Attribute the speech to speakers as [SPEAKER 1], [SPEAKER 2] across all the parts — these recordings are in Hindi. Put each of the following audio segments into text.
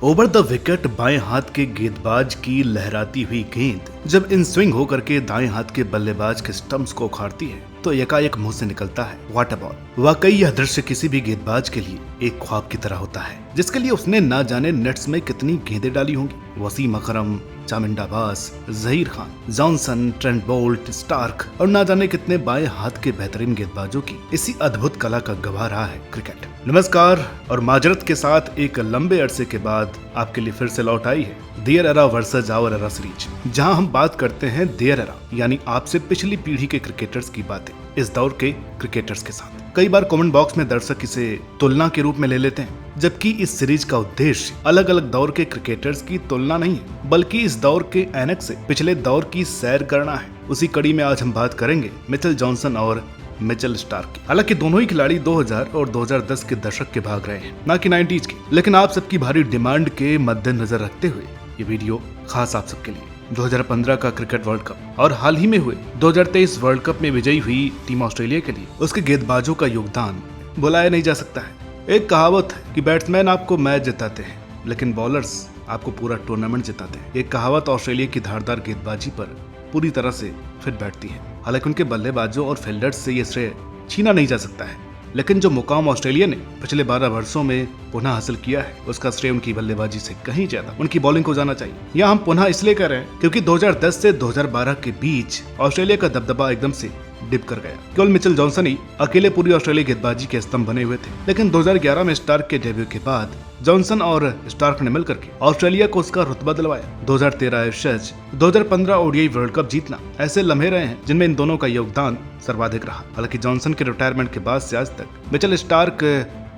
[SPEAKER 1] ओवर द विकेट बाएं हाथ के गेंदबाज की लहराती हुई गेंद जब इन स्विंग होकर के दाएं हाथ के बल्लेबाज के स्टंप्स को उखाड़ती है तो एकाएक मुंह से निकलता है व्हाट अ बॉल। वाकई यह दृश्य किसी भी गेंदबाज के लिए एक ख्वाब की तरह होता है, जिसके लिए उसने ना जाने नेट्स में कितनी गेंदें डाली होंगी। Wasim Akram, Chaminda Vaas, Zaheer Khan, Johnson, Trent Boult, Starc और ना जाने कितने बाएं हाथ के बेहतरीन गेंदबाजों की इसी अद्भुत कला का गवाह रहा है क्रिकेट। नमस्कार और माजरत के साथ एक लंबे अरसे के बाद आपके लिए फिर से लौट आई है their era versus our era series, जहां हम बात करते हैं देयर एरा यानी आपसे पिछली पीढ़ी के क्रिकेटर्स की बातें इस दौर के क्रिकेटर्स के साथ। कई बार कमेंट बॉक्स में दर्शक इसे तुलना के रूप में ले लेते हैं, जबकि इस सीरीज का उद्देश्य अलग अलग दौर के क्रिकेटर्स की तुलना नहीं है, बल्कि इस दौर के ऐनक से पिछले दौर की सैर करना है। उसी कड़ी में आज हम बात करेंगे मिचेल जॉनसन और मिचेल स्टार्क की। हालांकि दोनों ही खिलाड़ी 2000 और 2010 के दशक के भाग रहे हैं, ना कि 90s के। लेकिन आप सबकी भारी डिमांड के मद्देनजर रखते हुए ये वीडियो खास आप सबके लिए 2015 का क्रिकेट वर्ल्ड कप और हाल ही में हुए 2023 वर्ल्ड कप में विजयी हुई टीम ऑस्ट्रेलिया के लिए उसके गेंदबाजों का योगदान भुलाया नहीं जा सकता है। एक कहावत है कि बैट्समैन आपको मैच जिताते हैं लेकिन बॉलर्स आपको पूरा टूर्नामेंट जिताते हैं। ये कहावत ऑस्ट्रेलिया की धारदार गेंदबाजी पर पूरी तरह से फिट बैठती है। हालांकि उनके बल्लेबाजों और फील्डर्स से ये श्रेय छीना नहीं जा सकता है, लेकिन जो मुकाम ऑस्ट्रेलिया ने पिछले 12 वर्षों में पुनः हासिल किया है उसका श्रेय उनकी बल्लेबाजी से कहीं ज्यादा उनकी बॉलिंग को जाना चाहिए। यह हम पुनः इसलिए कर रहे हैं क्योंकि 2010 से 2012 के बीच ऑस्ट्रेलिया का दबदबा एकदम से डिप कर गया। केवल मिचेल जॉनसन ही अकेले पूरी ऑस्ट्रेलिया गेंदबाजी के स्तंभ बने हुए थे, लेकिन 2011 में स्टार्क के डेब्यू के बाद जॉनसन और स्टार्क ने मिलकर के ऑस्ट्रेलिया को उसका रुतबा दिलवाया। 2013 एशेज, 2015 ओडीआई वर्ल्ड कप जीतना ऐसे लम्हे रहे हैं जिनमें इन दोनों का योगदान सर्वाधिक रहा। हालांकि जॉनसन के रिटायरमेंट के बाद से आज तक Mitchell Starc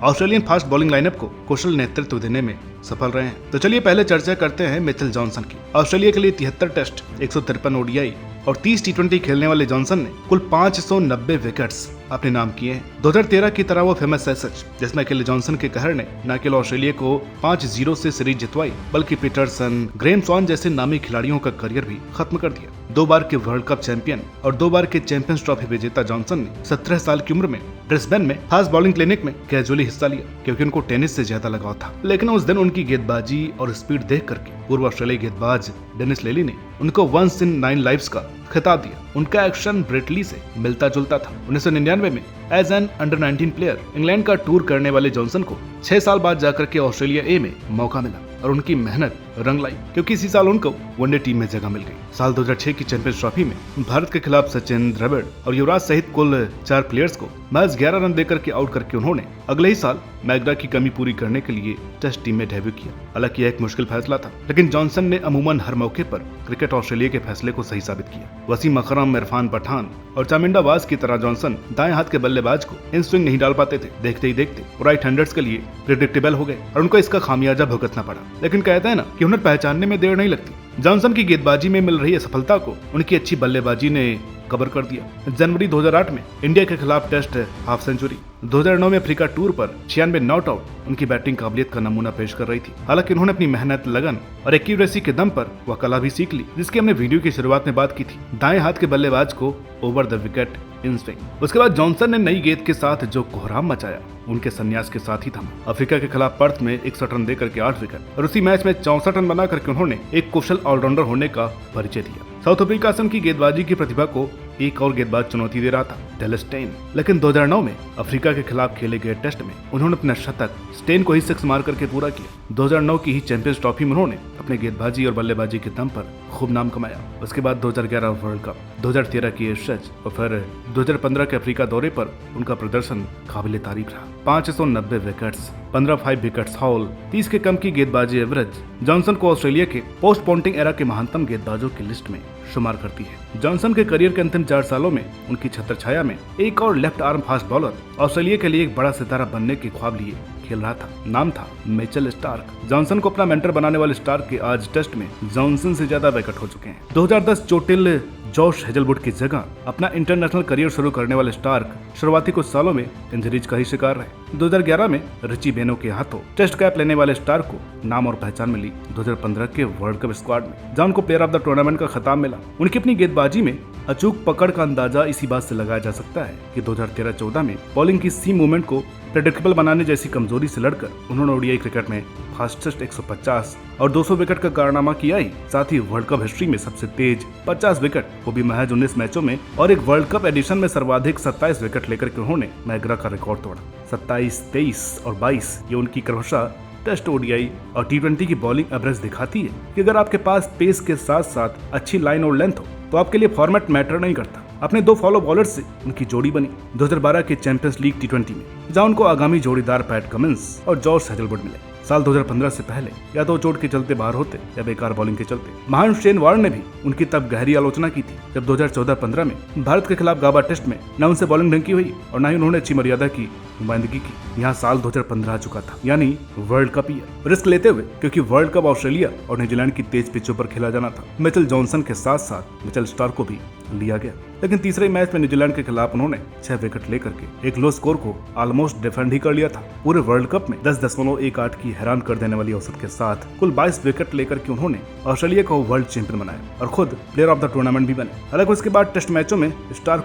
[SPEAKER 1] Australian fast bowling lineup को कुशल नेतृत्व देने में सफल रहे हैं। तो चलिए पहले चर्चा करते हैं मिचेल जॉनसन की। ऑस्ट्रेलिया के लिए 73 टेस्ट, 153 ओडीआई और 30 टी20 खेलने वाले जॉनसन ने कुल 590 विकेट्स अपने नाम किए हैं। 2013 की तरह वो फेमस है सच, जिसमें अकेले जॉनसन के कहर ने न केवल ऑस्ट्रेलिया को 5-0 से सीरीज जितवाई, बल्कि पीटरसन, ग्रेम स्वॉन जैसे नामी खिलाड़ियों का करियर भी खत्म कर दिया। 2 बार के वर्ल्ड कप चैंपियन और 2 बार के चैंपियंस ट्रॉफी विजेता जॉनसन ने 17 साल की उम्र में ब्रिस्बेन में फास्ट बॉलिंग क्लिनिक में कैजुअली हिस्सा लिया, क्योंकि उनको टेनिस से ज्यादा लगाव था। लेकिन उस दिन उनकी गेंदबाजी और स्पीड देख करके पूर्व ऑस्ट्रेलियाई गेंदबाज डेनिस लेली ने उनको वंस इन 9 लाइफ्स का खिताब दिया। उनका एक्शन ब्रेट ली से मिलता जुलता था। 1999 में as an under 19 player England का टूर करने वाले जॉनसन को 6 साल बाद जाकर के ऑस्ट्रेलिया ए में मौका मिला और उनकी मेहनत रंग लाई, क्योंकि इसी साल उनको वनडे टीम में जगह मिल गई। साल 2006 की चैंपियंस ट्रॉफी में भारत के खिलाफ सचिन, द्रविड़ और युवराज सहित कुल 4 प्लेयर्स को महज 11 रन देकर के आउट करके उन्होंने अगले ही साल मैकग्रा की कमी पूरी करने के लिए टेस्ट टीम में डेब्यू किया। हालांकि यह एक मुश्किल फैसला था, लेकिन जॉनसन ने अमूमन हर मौके पर क्रिकेट ऑस्ट्रेलिया के फैसले को सही साबित किया। वसीम अकरम, इरफान पठान और चामिंडा बास की तरह जॉनसन दाएं हाथ के बल्लेबाज को इन स्विंग नहीं डाल पाते थे। देखते ही देखते वो राइट हैंडर्स के लिए प्रेडिक्टेबल हो गए और उनको इसका खामियाजा भुगतना पड़ा। लेकिन कहते हैं ना कि हुनर पहचानने में देर नहीं लगती। जॉनसन की गेंदबाजी में मिल रही सफलता को उनकी अच्छी बल्लेबाजी ने कवर कर दिया। जनवरी 2008 में इंडिया के खिलाफ टेस्ट हाफ सेंचुरी, 2009 में अफ्रीका टूर पर 96 नॉट आउट उनकी बैटिंग काबिलियत का नमूना पेश कर रही थी। हालांकि उन्होंने अपनी मेहनत, लगन और एक्यूरेसी के दम पर वह कला भी सीख ली, जिसकी हमने वीडियो की शुरुआत में बात की थी। दाएं हाथ के बल्लेबाज को over the wicket in swing. उसके बाद जॉनसन ने नई गेंद के साथ जो कोहराम मचाया उनके संन्यास के साथ ही थमा। अफ्रीका के खिलाफ पर्थ में 61 रन देकर के 8 विकेट और उसी मैच में 64 रन बना करके उन्होंने एक कुशल ऑलराउंडर होने का परिचय दिया। साउथ अफ्रीका से उनकी गेंदबाजी की प्रतिभा को एक और गेंदबाज चुनौती दे रहा था, डेल स्टेन। लेकिन 2009 में अफ्रीका के खिलाफ खेले गए टेस्ट में उन्होंने अपना शतक स्टेन को ही 6 मार करके पूरा किया। 2009 की ही चैंपियंस ट्रॉफी में उन्होंने अपने गेंदबाजी और बल्लेबाजी के दम पर खूब नाम कमाया। उसके बाद 2011 वर्ल्ड कप, 2013 की एशेज और फिर 2015 के अफ्रीका दौरे पर उनका प्रदर्शन काबिले तारीफ रहा। 590 विकेट्स, 15 5 विकेट्स हॉल, 30 के कम की गेंदबाजी एवरेज जॉनसन को ऑस्ट्रेलिया के पोस्ट पॉन्टिंग एरा के महानतम गेंदबाजों की लिस्ट में शुमार करती है। जॉनसन के करियर के अंतिम 4 सालों में उनकी छत्र छाया में एक और left arm fast bowler Australia के लिए एक बड़ा सितारा बनने के ख्वाब लिए खेल रहा था। नाम था मिचेल स्टार्क। जॉनसन को अपना मेंटर बनाने वाले स्टार्क के आज टेस्ट में जॉनसन से ज्यादा विकेट हो चुके हैं। 2010 चोटिल जॉश हेजलवुड की जगह अपना इंटरनेशनल करियर शुरू करने वाले स्टार्क शुरुआती कुछ सालों में इंजरीज का ही शिकार रहे। 2011 में रिची बेनो के हाथों टेस्ट कैप लेने वाले स्टार्क को नाम और पहचान मिली 2015 के वर्ल्ड कप स्क्वाड में, जहां उनको प्लेयर ऑफ द टूर्नामेंट का खिताब मिला। उनकी अपनी गेंदबाजी में अचूक पकड़ का अंदाजा इसी बात से लगाया जा सकता है कि 2013-14 में बॉलिंग की सीम मूवमेंट को प्रेडिक्टेबल बनाने जैसी कमजोरी से लड़कर उन्होंने ओडीआई क्रिकेट में फास्टेस्ट 150 और 200 विकेट का कारनामा किया ही, साथ ही वर्ल्ड कप हिस्ट्री में सबसे तेज 50 विकेट, वो भी महज 19 मैचों में, और एक वर्ल्ड कप एडिशन में सर्वाधिक 27 विकेट लेकर के उन्होंने मैकग्रा का रिकॉर्ड तोड़ा। 27, 23 और 22 ये उनकी क्रमशः टेस्ट, ओडीआई और टी20 की बॉलिंग एवरेज दिखाती है कि अगर आपके पास पेस के साथ साथ अच्छी लाइन और लेंथ हो तो आपके लिए फॉर्मेट मैटर नहीं करता। अपने 2 फॉलो बॉलर से उनकी जोड़ी बनी 2012 के चैंपियंस लीग टी20 में, जहां उनको आगामी जोड़ीदार पैट कमिंस और जॉर्ज हेजलवुड मिले। साल 2015 से पहले या तो चोट के चलते बाहर होते या बेकार बॉलिंग के चलते। महान शेन वॉर्न ने भी उनकी तब गहरी आलोचना की थी जब 2014-15 में भारत के खिलाफ गाबा टेस्ट में न उनसे बॉलिंग ढंग की हुई और न ही उन्होंने अच्छी मर्यादा की नुमाइंदगी की। यहाँ साल 2015 आ चुका था, यानी वर्ल्ड कप ईयर। रिस्क लेते हुए, क्योंकि वर्ल्ड कप ऑस्ट्रेलिया और न्यूजीलैंड की तेज पिचों पर खेला जाना था, मिचेल जॉनसन के साथ साथ मिचेल स्टार्क को भी लिया गया। लेकिन तीसरे मैच में न्यूजीलैंड के खिलाफ उन्होंने 6 विकेट लेकर के एक लो स्कोर को ऑलमोस्ट डिफेंड ही कर लिया था। पूरे वर्ल्ड कप में 10.18 की हैरान कर देने वाली औसत के साथ कुल 22 विकेट लेकर के उन्होंने ऑस्ट्रेलिया को वर्ल्ड चैंपियन बनाया और खुद प्लेयर ऑफ द टूर्नामेंट भी बने। हालांकि उसके बाद टेस्ट मैचों में स्टार्क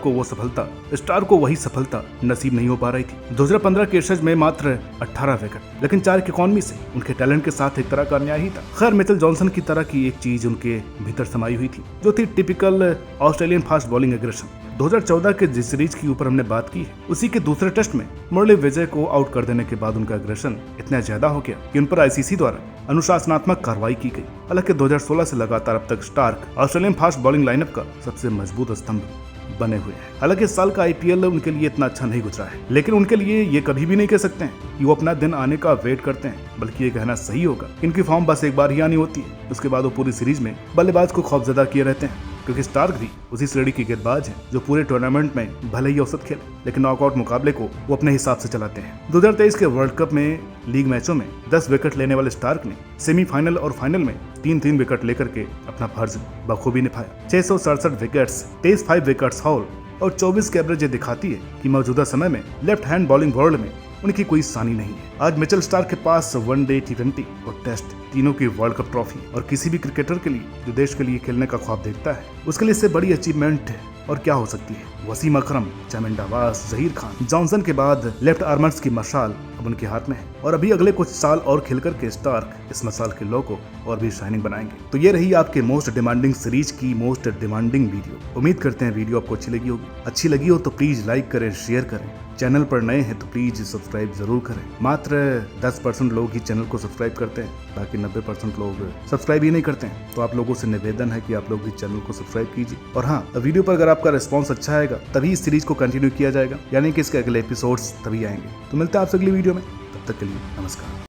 [SPEAKER 1] को वही सफलता नसीब नहीं हो पा रही थी। 2015 के एशेज में मात्र 18 विकेट, लेकिन 4 की इकॉनमी से उनके टैलेंट के साथ एक तरह का अन्याय ही था। खैर, मिचेल जॉनसन की तरह की एक चीज उनके भीतर समाई हुई थी, जो थी typical Australian fast bowling aggression. 2014 के जिस सीरीज की ऊपर हमने बात की है, उसी के दूसरे टेस्ट में मुरली विजय को आउट कर देने के बाद उनका एग्रेशन इतना ज्यादा हो गया कि उन पर आईसीसी द्वारा अनुशासनात्मक कार्रवाई की गई। हालांकि 2016 से लगातार अब तक Starc Australian fast bowling lineup का सबसे मजबूत स्तंभ बने हुए हैं। हालांकि इस साल का आईपीएल उनके लिए इतना अच्छा नहीं गुजरा है, लेकिन उनके लिए ये कभी भी नहीं कह सकते हैं कि वो अपना दिन आने का वेट करते हैं, बल्कि ये कहना सही होगा इनकी फॉर्म बस एक बार ही आनी होती है। उसके बाद वो पूरी सीरीज में बल्लेबाज को खौफजदा किए रहते हैं, क्योंकि स्टार्क भी उसी श्रेणी की गेंदबाज है जो पूरे टूर्नामेंट में भले ही औसत खेले, लेकिन नॉकआउट मुकाबले को वो अपने हिसाब से चलाते हैं। 2023 के वर्ल्ड कप में लीग मैचों में 10 विकेट लेने वाले स्टार्क ने सेमीफाइनल और फाइनल में 3-3 विकेट लेकर के अपना फर्ज बखूबी निभाया। 667 विकेट्स, 5 विकेट्स हॉल और 24 की एवरेज ये दिखाती है कि मौजूदा समय में लेफ्ट हैंड बॉलिंग वर्ल्ड में उनकी कोई सानी नहीं है। आज मिचेल स्टार्क के पास वनडे, टी20 और टेस्ट तीनों की वर्ल्ड कप ट्रॉफी, और किसी भी क्रिकेटर के लिए जो देश के लिए खेलने का ख्वाब देखता है, उसके लिए इससे बड़ी अचीवमेंट और क्या हो सकती है। वसीम अकरम, चमिंदा वास, जहीर खान, जॉनसन के बाद लेफ्ट आर्मर्स की मशाल अब उनके हाथ में है, और अभी अगले कुछ साल और खेल करके स्टार्क इस मशाल के लो को और भी शाइनिंग बनाएंगे। तो ये रही आपके मोस्ट डिमांडिंग सीरीज की मोस्ट डिमांडिंग वीडियो। उम्मीद करते हैं वीडियो आपको अच्छी लगी होगी। अच्छी लगी हो तो प्लीज लाइक करें, शेयर करें। चैनल पर नए हैं तो प्लीज सब्सक्राइब जरूर करें। मात्र 10% लोग ही चैनल को सब्सक्राइब करते हैं, बाकी 90% लोग सब्सक्राइब ही नहीं करते हैं। तो आप लोगों से निवेदन है कि आप लोग भी चैनल को सब्सक्राइब कीजिए। और हाँ, वीडियो पर अगर आपका रिस्पॉन्स अच्छा आएगा तभी इस सीरीज को कंटिन्यू किया जाएगा, यानी कि इसके अगले एपिसोड्स तभी आएंगे। तो मिलते हैं आपसे अगली वीडियो में, तब तक के लिए नमस्कार।